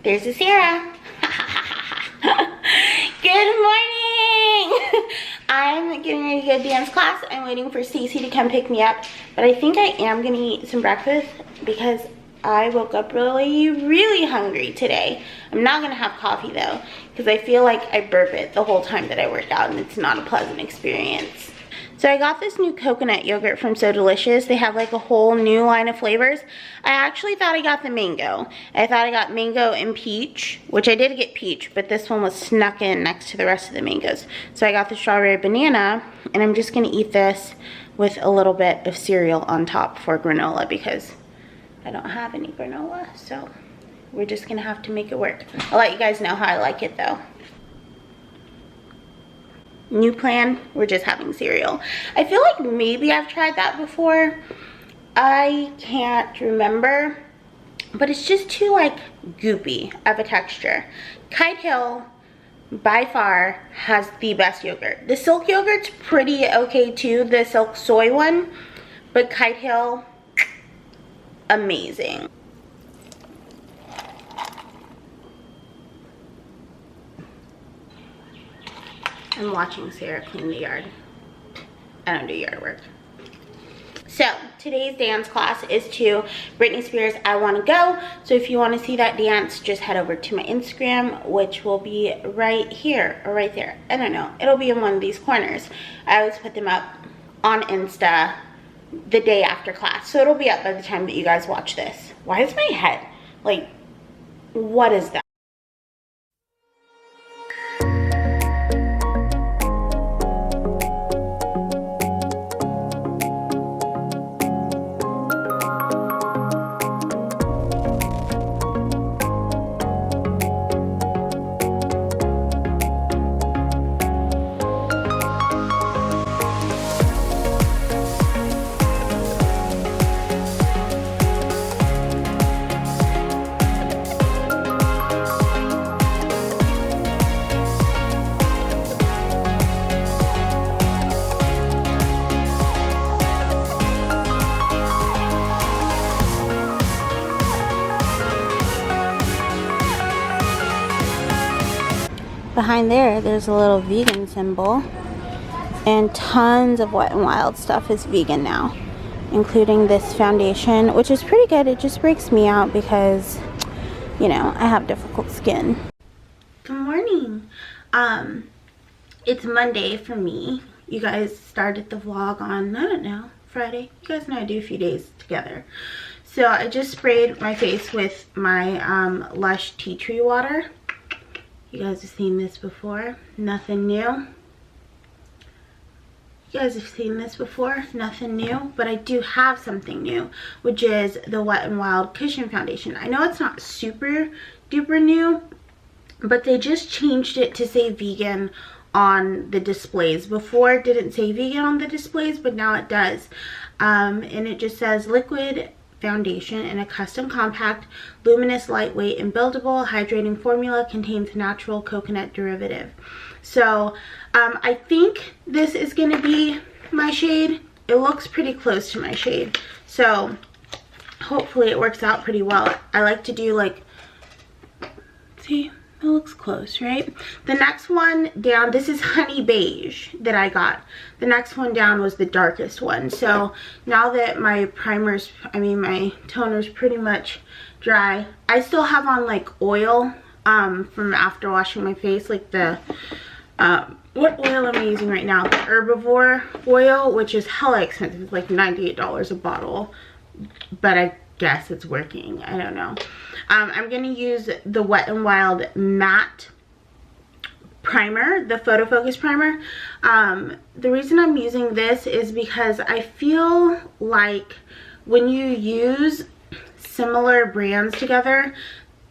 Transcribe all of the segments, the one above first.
There's a Sarah. Good morning. I'm getting ready to go to dance class. I'm waiting for Stacy to come pick me up, but I think I am gonna eat some breakfast because I woke up really hungry today. I'm not gonna have coffee though, because I feel like I burp it the whole time that I work out and it's not a pleasant experience. So I got this new coconut yogurt from So Delicious. They have like a whole new line of flavors. I actually thought I got the mango. I thought I got mango and peach, which I did get peach, but this one was snuck in next to the rest of the mangoes. So I got the strawberry banana, and I'm just gonna eat this with a little bit of cereal on top for granola because I don't have any granola, so we're just gonna have to make it work. I'll let you guys know how I like it though. New plan, we're just having cereal. I feel like maybe I've tried that before. I can't remember, but it's just too like goopy of a texture. Kite Hill by far has the best yogurt. The Silk yogurt's pretty okay too, the Silk soy one, but Kite Hill, amazing. I'm watching Sarah clean the yard. I don't do yard work. So today's dance class is to Britney Spears' I Wanna Go. So if you wanna see that dance, just head over to my Instagram, which will be right here or right there. I don't know, it'll be in one of these corners. I always put them up on Insta the day after class. So it'll be up by the time that you guys watch this. Why is my head, like, what is that? Behind there's a little vegan symbol, and tons of Wet n Wild stuff is vegan now, including this foundation, which is pretty good. It just breaks me out because, you know, I have difficult skin. Good morning. It's Monday for me. You guys started the vlog on, I don't know, Friday. You guys know I do a few days together. So I just sprayed my face with my Lush tea tree water. You guys have seen this before, nothing new. You guys have seen this before, nothing new, but I do have something new, which is the Wet n Wild Cushion Foundation. I know it's not super duper new, but they just changed it to say vegan on the displays. Before it didn't say vegan on the displays, but now it does. And it just says liquid foundation in a custom compact, luminous, lightweight, and buildable hydrating formula, contains natural coconut derivative. So I think this is going to be my shade. It looks pretty close to my shade, so hopefully it works out pretty well. I like to do like, see, it looks close, right? The next one down, this is honey beige that I got. The next one down was the darkest one. So now that my primer's, my toner's pretty much dry, I still have on like oil from after washing my face, like the, what oil am I using right now? The Herbivore oil, which is hella expensive. It's like $98 a bottle, but I guess it's working. I don't know. I'm going to use the Wet n Wild matte primer, the photo focus primer. The reason I'm using this is because I feel like when you use similar brands together,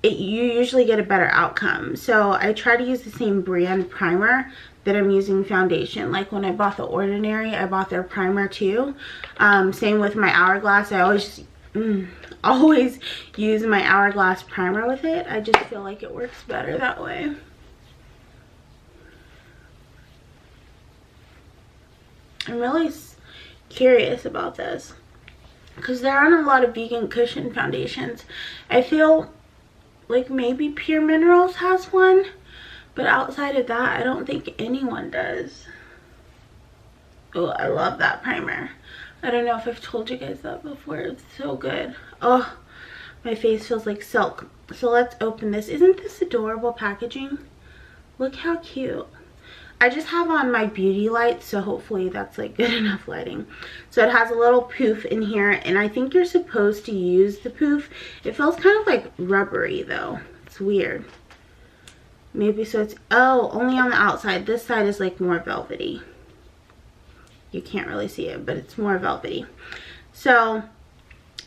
you usually get a better outcome. So I try to use the same brand primer that I'm using foundation. Like when I bought The Ordinary, I bought their primer too. Same with my Hourglass. I always use my Hourglass primer with it. I just feel like it works better that way. I'm really curious about this because there aren't a lot of vegan cushion foundations. I feel like maybe Pure Minerals has one, but outside of that, I don't think anyone does. Oh, I love that primer. I don't know if I've told you guys that before. It's so good. Oh, my face feels like silk. So let's open this. Isn't this adorable packaging? Look how cute. I just have on my beauty lights, so hopefully that's like good enough lighting. So it has a little poof in here, and I think you're supposed to use the poof. It feels kind of like rubbery though. It's weird. Maybe so it's, oh, only on the outside. This side is like more velvety. You can't really see it, but it's more velvety. So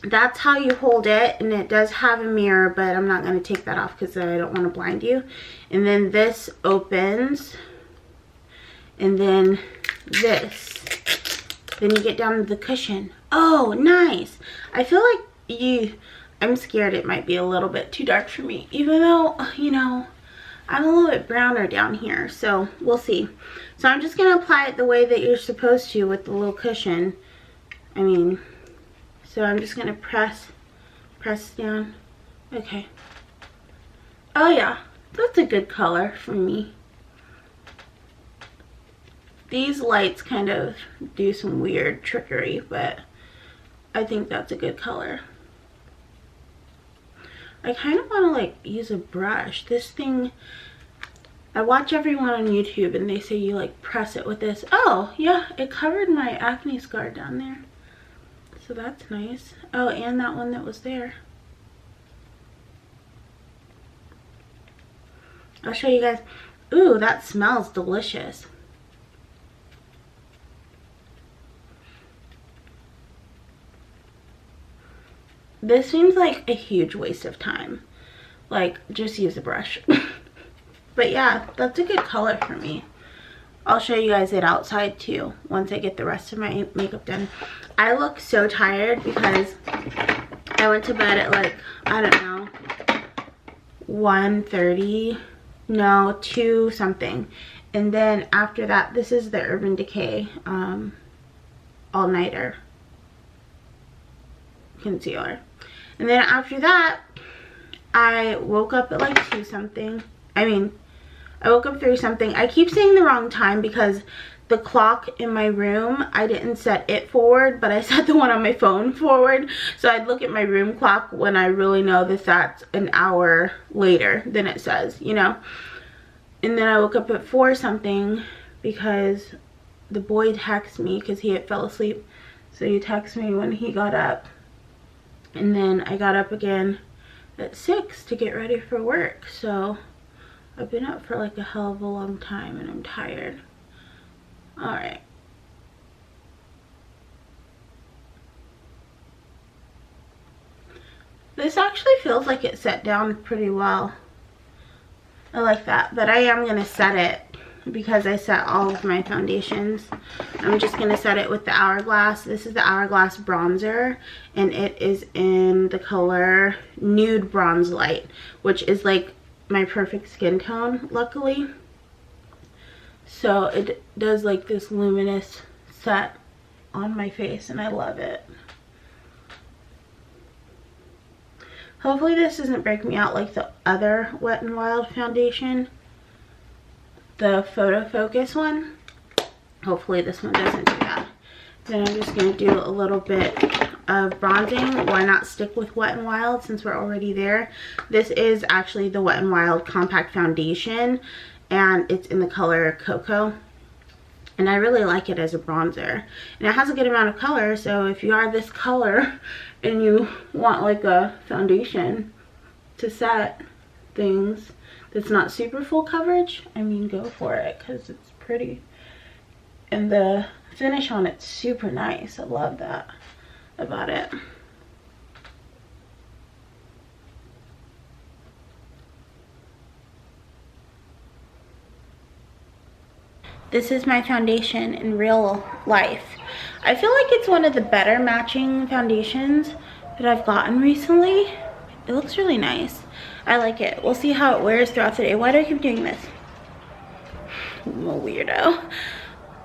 that's how you hold it, and it does have a mirror, but I'm not going to take that off because I don't want to blind you. And then this opens, and then this. Then you get down to the cushion. Oh, nice. I feel like I'm scared it might be a little bit too dark for me, even though, you know, I'm a little bit browner down here, so we'll see. So I'm just going to apply it the way that you're supposed to with the little cushion. I mean, so I'm just going to press down. Okay. Oh yeah, that's a good color for me. These lights kind of do some weird trickery, but I think that's a good color. I kind of want to like use a brush. This thing, I watch everyone on YouTube and they say you like press it with this. Oh yeah, it covered my acne scar down there. So that's nice. Oh, and that one that was there. I'll show you guys. Ooh, that smells delicious. This seems like a huge waste of time. Like, just use a brush. But yeah, that's a good color for me. I'll show you guys it outside too once I get the rest of my makeup done. I look so tired because I went to bed at like, I don't know, 1:30, no, 2 something. And then after that, this is the Urban Decay all-nighter concealer. And then after that, I woke up at like 2 something. I woke up 3 something. I keep saying the wrong time because the clock in my room, I didn't set it forward, but I set the one on my phone forward. So I'd look at my room clock when I really know that that's an hour later than it says, you know. And then I woke up at 4 something because the boy texted me because he had fell asleep. So he texted me when he got up. And then I got up again at 6 to get ready for work. So I've been up for like a hell of a long time and I'm tired. Alright. This actually feels like it set down pretty well. I like that. But I am going to set it because I set all of my foundations. I'm just going to set it with the Hourglass. This is the Hourglass bronzer, and it is in the color Nude Bronze Light, which is like my perfect skin tone, luckily. So it does like this luminous set on my face, and I love it. Hopefully this doesn't break me out like the other Wet n Wild foundation, the Photo Focus one. Hopefully this one doesn't do that. Then I'm just going to do a little bit of bronzing. Why not stick with Wet n Wild since we're already there? This is actually the Wet n Wild Compact Foundation, and it's in the color Cocoa. And I really like it as a bronzer. And it has a good amount of color, so if you are this color and you want like a foundation to set things that's not super full coverage, I mean, go for it because it's pretty. And the finish on it's super nice. I love that about it. This is my foundation in real life. I feel like it's one of the better matching foundations that I've gotten recently. It looks really nice. I like it. We'll see how it wears throughout the day. Why do I keep doing this? I'm a weirdo.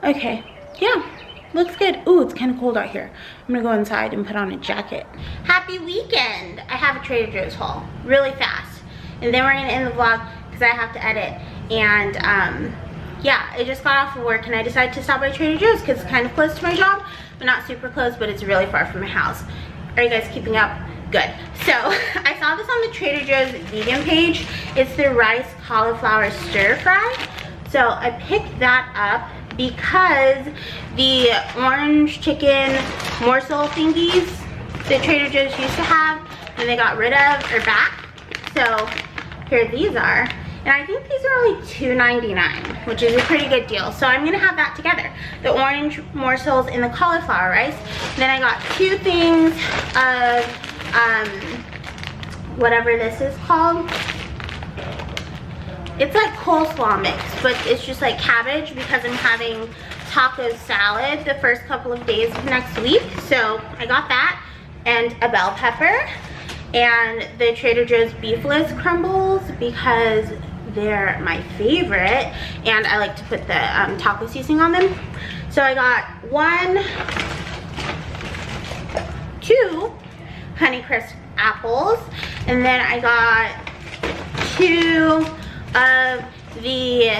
Okay, yeah, looks good. Ooh, it's kind of cold out here. I'm gonna go inside and put on a jacket. Happy weekend! I have a Trader Joe's haul, really fast. and then we're gonna end the vlog because I have to edit. And yeah, I just got off of work and I decided to stop by Trader Joe's because it's kind of close to my job, but not super close, but it's really far from my house. Are you guys keeping up? Good. So I saw this on the Trader Joe's vegan page. It's the rice cauliflower stir fry. So I picked that up because the orange chicken morsel thingies that Trader Joe's used to have and they got rid of are back. So here these are. And I think these are only $2.99, which is a pretty good deal. So I'm gonna have that together. The orange morsels and the cauliflower rice. Then I got 2 things of whatever this is called. It's like coleslaw mix, but it's just like cabbage because I'm having taco salad the first couple of days of next week. So I got that and a bell pepper and the Trader Joe's beefless crumbles because they're my favorite and I like to put the taco seasoning on them. So I got 2 Honeycrisp apples, and then I got 2 of the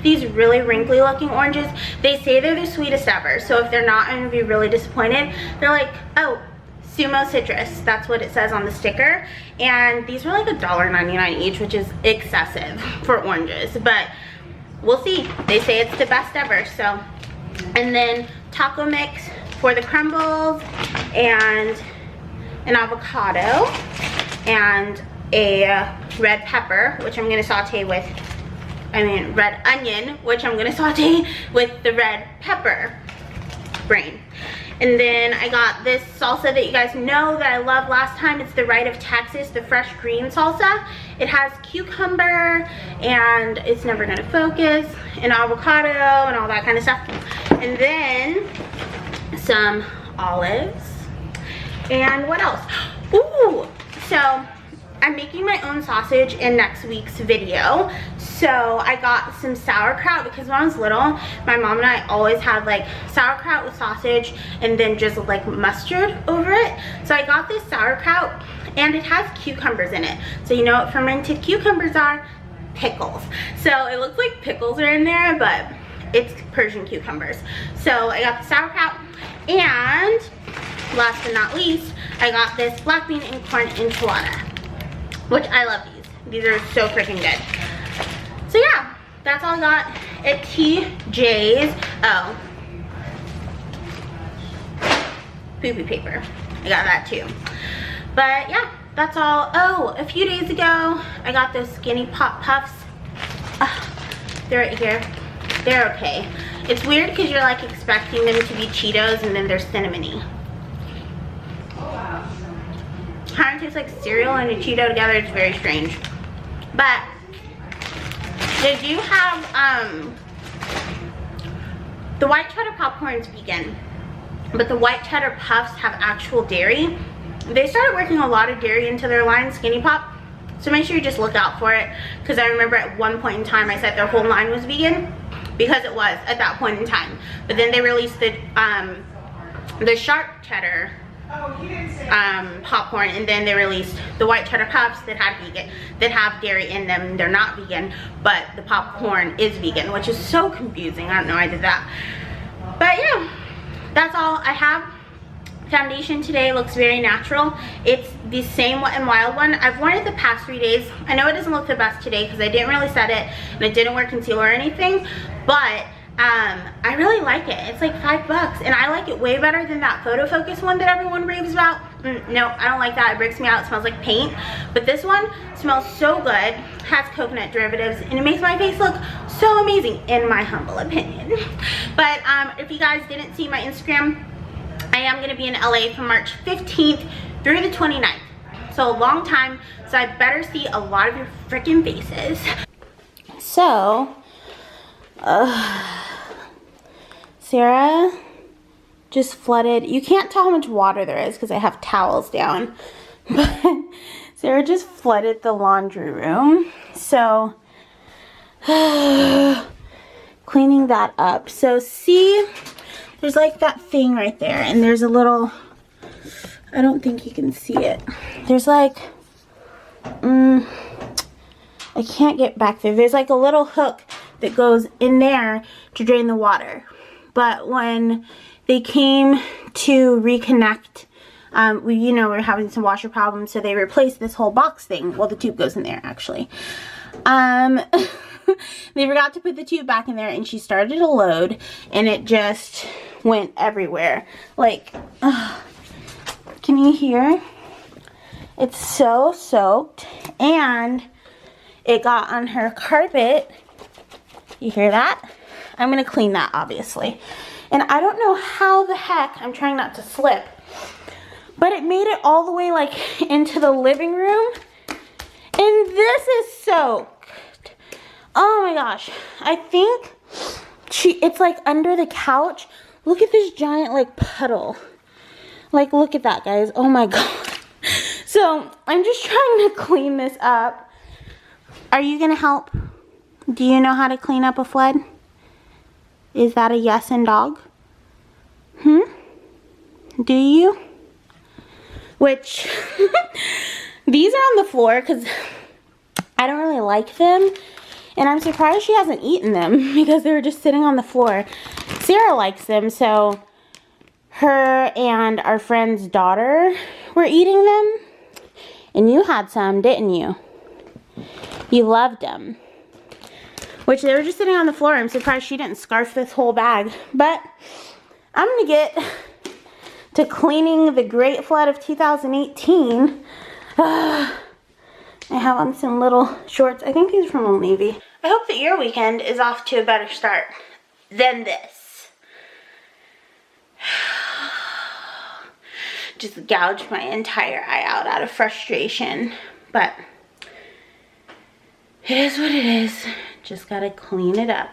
these really wrinkly looking oranges. They say they're the sweetest ever, so if they're not, I'm gonna be really disappointed. They're like, oh, Sumo Citrus, that's what it says on the sticker, and these were like $1.99 each, which is excessive for oranges, but we'll see. They say it's the best ever. So, and then taco mix for the crumbles and an avocado and a red pepper, which I'm gonna saute with, red onion, which I'm gonna saute with the red pepper brain. And then I got this salsa that you guys know that I loved last time. It's the Right of Texas, the fresh green salsa. It has cucumber and it's never gonna focus, and avocado and all that kind of stuff. And then some olives. And what else? Ooh, so I'm making my own sausage in next week's video. So I got some sauerkraut because when I was little, my mom and I always had like sauerkraut with sausage and then just like mustard over it. So I got this sauerkraut and it has cucumbers in it. So you know what fermented cucumbers are? Pickles. So it looks like pickles are in there, but it's Persian cucumbers. So I got the sauerkraut, and last but not least, I got this black bean and corn enchilada, which I love these. These are so freaking good. So yeah, that's all I got at TJ's. Oh, poopy paper. I got that too. But yeah, that's all. Oh, a few days ago, I got those skinny pop puffs. They're right here. They're okay. It's weird because you're like expecting them to be Cheetos and then they're cinnamony. Kind of tastes like cereal and a Cheeto together. It's very strange. But they do have the white cheddar popcorn's vegan, but the white cheddar puffs have actual dairy. They started working a lot of dairy into their line, Skinny Pop, so make sure you just look out for it, because I remember at one point in time I said their whole line was vegan, because it was at that point in time. But then they released the sharp cheddar popcorn, and then they released the white cheddar puffs that have dairy in them. They're not vegan, but the popcorn is vegan, which is so confusing. I don't know why I did that. But yeah, that's all I have. Foundation today looks very natural. It's the same Wet n Wild one. I've worn it the past 3 days. I know it doesn't look the best today because I didn't really set it and it didn't wear concealer or anything, but I really like it. It's like $5 and I like it way better than that photo focus one that everyone raves about. No, I don't like that. It breaks me out. It smells like paint. But this one smells so good, has coconut derivatives, and it makes my face look so amazing in my humble opinion. But if you guys didn't see my Instagram, I am going to be in LA from March 15th through the 29th. So a long time, so I better see a lot of your freaking faces. So, Sarah just flooded. You can't tell how much water there is because I have towels down. But Sarah just flooded the laundry room. So, cleaning that up. So see, there's like that thing right there, and there's a little, I don't think you can see it. There's like, I can't get back there. There's like a little hook that goes in there to drain the water. But when they came to reconnect, we were having some washer problems, so they replaced this whole box thing. Well, the tube goes in there, actually. They forgot to put the tube back in there, and she started to load, and it just went everywhere. Like, can you hear? It's so soaked, and it got on her carpet. You hear that? I'm gonna clean that, obviously. And I don't know how the heck, I'm trying not to slip, but it made it all the way like into the living room. And this is soaked. Oh my gosh. I think it's like under the couch. Look at this giant like puddle. Like, look at that, guys. Oh my god. So I'm just trying to clean this up. Are you gonna help? Do you know how to clean up a flood? Is that a yes and dog? Do you? Which, these are on the floor because I don't really like them. And I'm surprised she hasn't eaten them because they were just sitting on the floor. Sarah likes them, so her and our friend's daughter were eating them. And you had some, didn't you? You loved them. Which, they were just sitting on the floor. I'm surprised she didn't scarf this whole bag. But I'm going to get to cleaning the Great Flood of 2018. I have on some little shorts. I think these are from Old Navy. I hope that your weekend is off to a better start than this. Just gouged my entire eye out of frustration. But it is what it is. Just gotta clean it up.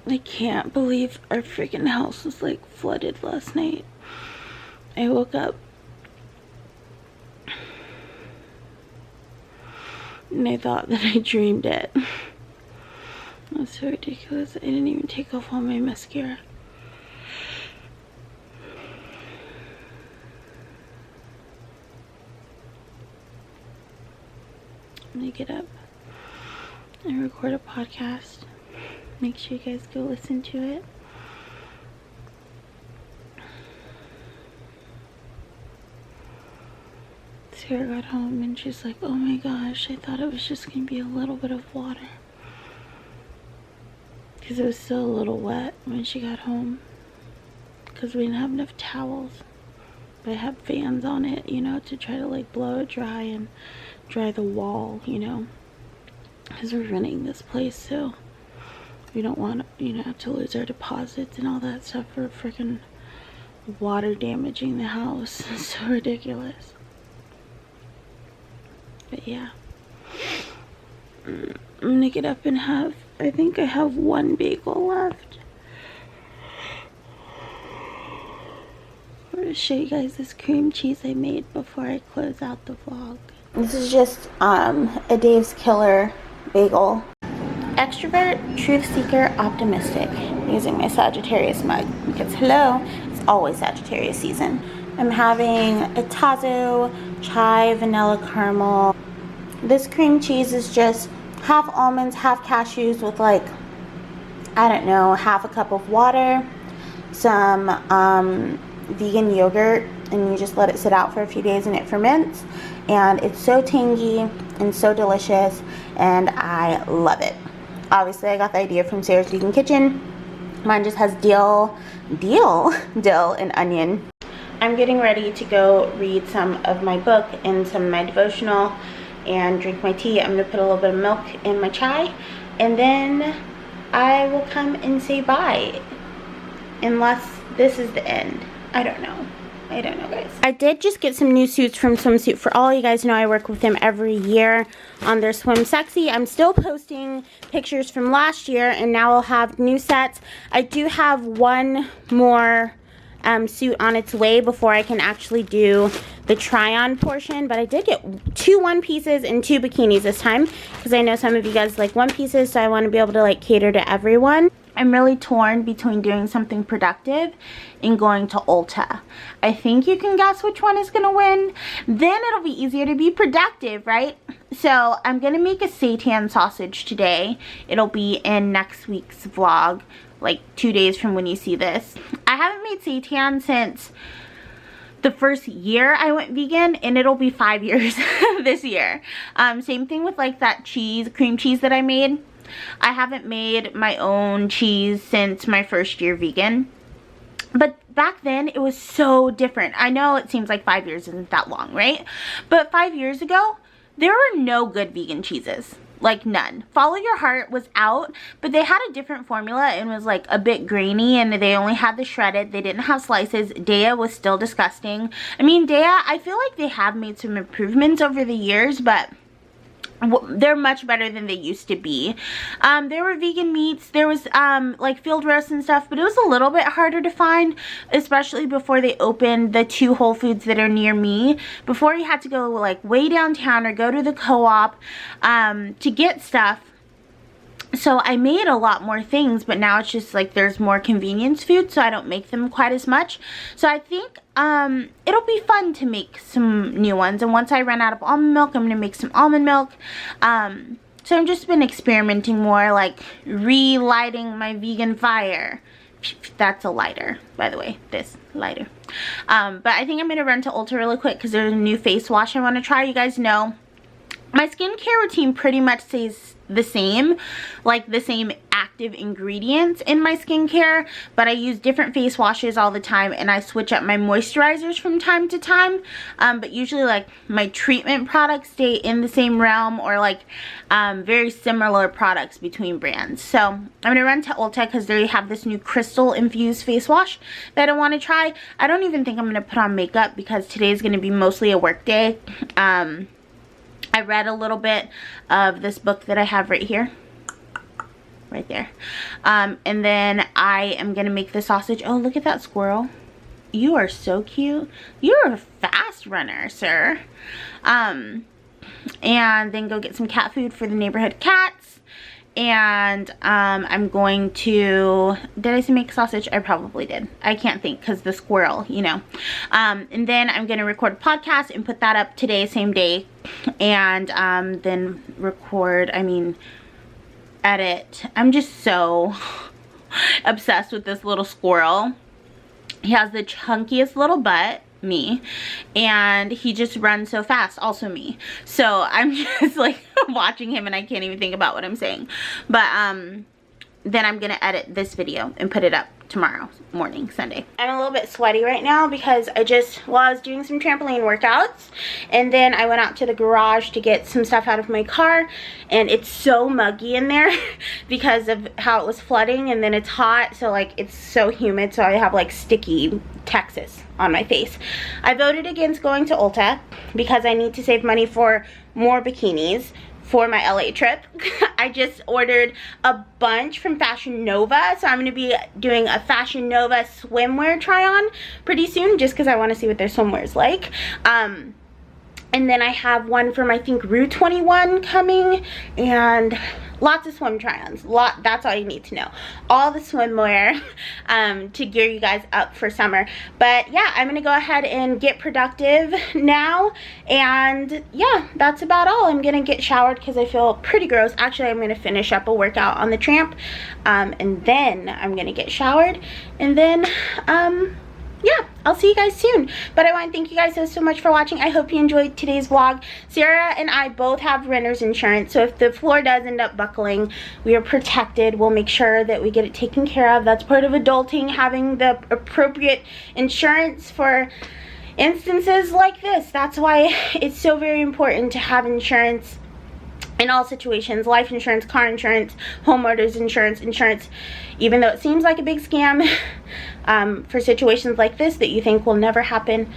I can't believe our freaking house was like flooded last night. I woke up and I thought that I dreamed it. That was so ridiculous. I didn't even take off all my mascara. I'm gonna get up and record a podcast. Make sure you guys go listen to it. Sarah got home and she's like, oh my gosh, I thought it was just gonna be a little bit of water. Because it was still a little wet when she got home. Because we didn't have enough towels. But I have fans on it, you know, to try to like blow it dry and dry the wall, you know. Because we're renting this place, so we don't want to, you know, to lose our deposits and all that stuff for freaking water damaging the house. It's so ridiculous. But yeah, I'm gonna get up and have, I think I have one bagel left. I'm gonna show you guys this cream cheese I made before I close out the vlog. This is just a Dave's Killer bagel. Extrovert, truth seeker, optimistic. I'm using my Sagittarius mug because hello, it's always Sagittarius season. I'm having a Tazo chai vanilla caramel. This cream cheese is just half almonds, half cashews with like, I don't know, half a cup of water, some vegan yogurt, and you just let it sit out for a few days and it ferments. And it's so tangy and so delicious, and I love it. Obviously, I got the idea from Sarah's Vegan Kitchen. Mine just has dill, and onion. I'm getting ready to go read some of my book and some of my devotional and drink my tea. I'm going to put a little bit of milk in my chai, and then I will come and say bye. Unless this is the end. I don't know. I don't know, guys. I did just get some new suits from Swimsuit for All. You guys know I work with them every year on their Swim Sexy. I'm still posting pictures from last year, and now I'll have new sets. I do have one more suit on its way before I can actually do the try-on portion, but I did get 2 one pieces and 2 bikinis this time because I know some of you guys like one pieces, so I want to be able to like cater to everyone. I'm really torn between doing something productive and going to Ulta. I think you can guess which one is going to win. Then it'll be easier to be productive, right? So I'm going to make a seitan sausage today. It'll be in next week's vlog, like 2 days from when you see this. I haven't made seitan since the first year I went vegan, and it'll be 5 years this year. Same thing with like that cheese, cream cheese that I made. I haven't made my own cheese since my first year vegan. But back then, it was so different. I know it seems like 5 years isn't that long, right? But 5 years ago, there were no good vegan cheeses. Like none. Follow Your Heart was out, but they had a different formula and was like a bit grainy, and they only had the shredded. They didn't have slices. Daiya was still disgusting. I mean, Daiya, I feel like they have made some improvements over the years, but they're much better than they used to be. There were vegan meats. There was like field roasts and stuff, but it was a little bit harder to find, especially before they opened the 2 Whole Foods that are near me. Before, you had to go like way downtown or go to the co-op to get stuff. So I made a lot more things, but now it's just like there's more convenience food, so I don't make them quite as much. So I think it'll be fun to make some new ones, and once I run out of almond milk, I'm gonna make some almond milk. So I've just been experimenting more, like relighting my vegan fire. That's a lighter, by the way, this lighter. But I think I'm gonna run to Ulta really quick because there's a new face wash I want to try. You guys know my skincare routine pretty much stays the same, like the same active ingredients in my skincare, but I use different face washes all the time, and I switch up my moisturizers from time to time, but usually like my treatment products stay in the same realm, or like very similar products between brands. So I'm gonna run to Ulta because they have this new crystal infused face wash that I want to try. I don't even think I'm gonna put on makeup because today's gonna be mostly a work day. I read a little bit of this book that I have right here. Right there. And then I am going to make the sausage. Oh, look at that squirrel. You are so cute. You're a fast runner, sir. And then go get some cat food for the neighborhood cats. And I'm going to, did I say make sausage? I probably did. I can't think because the squirrel, you know. And then I'm going to record a podcast and put that up today, same day. And then edit. I'm just so obsessed with this little squirrel. He has the chunkiest little butt, me, and he just runs so fast, also me. So I'm just like watching him and I can't even think about what I'm saying. But then I'm gonna edit this video and put it up tomorrow morning, Sunday. I'm a little bit sweaty right now because I was doing some trampoline workouts, and then I went out to the garage to get some stuff out of my car, and it's so muggy in there because of how it was flooding, and then it's hot, so like it's so humid, so I have like sticky Texas on my face. I voted against going to Ulta because I need to save money for more bikinis for my LA trip. I just ordered a bunch from Fashion Nova, so I'm going to be doing a Fashion Nova swimwear try on pretty soon, just because I want to see what their swimwear is like. And then I have one from, I think, Rue 21 coming, and lots of swim try-ons. That's all you need to know. All the swimwear to gear you guys up for summer. But yeah, I'm going to go ahead and get productive now. And yeah, that's about all. I'm going to get showered because I feel pretty gross. Actually, I'm going to finish up a workout on the tramp. And then I'm going to get showered. And then, yeah, I'll see you guys soon. But I want to thank you guys so much for watching. I hope you enjoyed today's vlog. Sarah and I both have renter's insurance, so if the floor does end up buckling, we are protected. We'll make sure that we get it taken care of. That's part of adulting, having the appropriate insurance for instances like this. That's why it's so very important to have insurance in all situations. Life insurance, car insurance, homeowners insurance, even though it seems like a big scam, for situations like this that you think will never happen.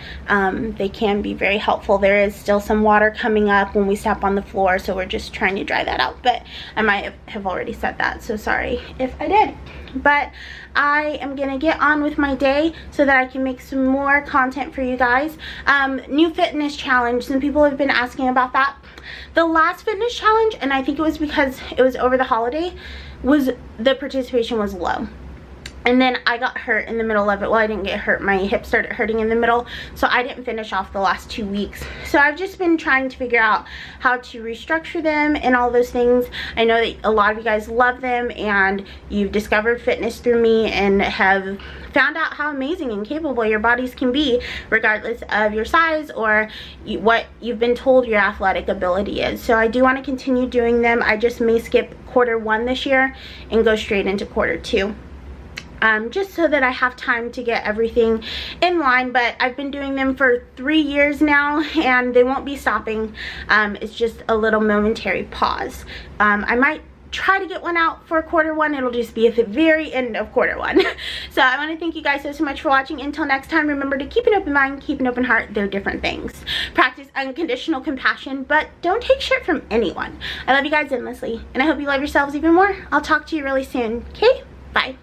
They can be very helpful. There is still some water coming up when we step on the floor, so we're just trying to dry that out, but I might have already said that, so sorry if I did. But I am gonna get on with my day so that I can make some more content for you guys. New fitness challenge, some people have been asking about that. The last fitness challenge, and I think it was because it was over the holiday, was the participation was low. And then I got hurt in the middle of it. Well, I didn't get hurt. My hip started hurting in the middle, so I didn't finish off the last 2 weeks. So I've just been trying to figure out how to restructure them and all those things. I know that a lot of you guys love them, and you've discovered fitness through me and have found out how amazing and capable your bodies can be, regardless of your size or what you've been told your athletic ability is. So I do want to continue doing them. I just may skip Q1 this year and go straight into Q2. Just so that I have time to get everything in line. But I've been doing them for 3 years now, and they won't be stopping. It's just a little momentary pause. I might try to get one out for Q1. It'll just be at the very end of Q1. So I want to thank you guys so much for watching. Until next time, remember to keep an open mind, keep an open heart. They're different things. Practice unconditional compassion, but don't take shit from anyone. I love you guys endlessly, and I hope you love yourselves even more. I'll talk to you really soon. Okay, bye.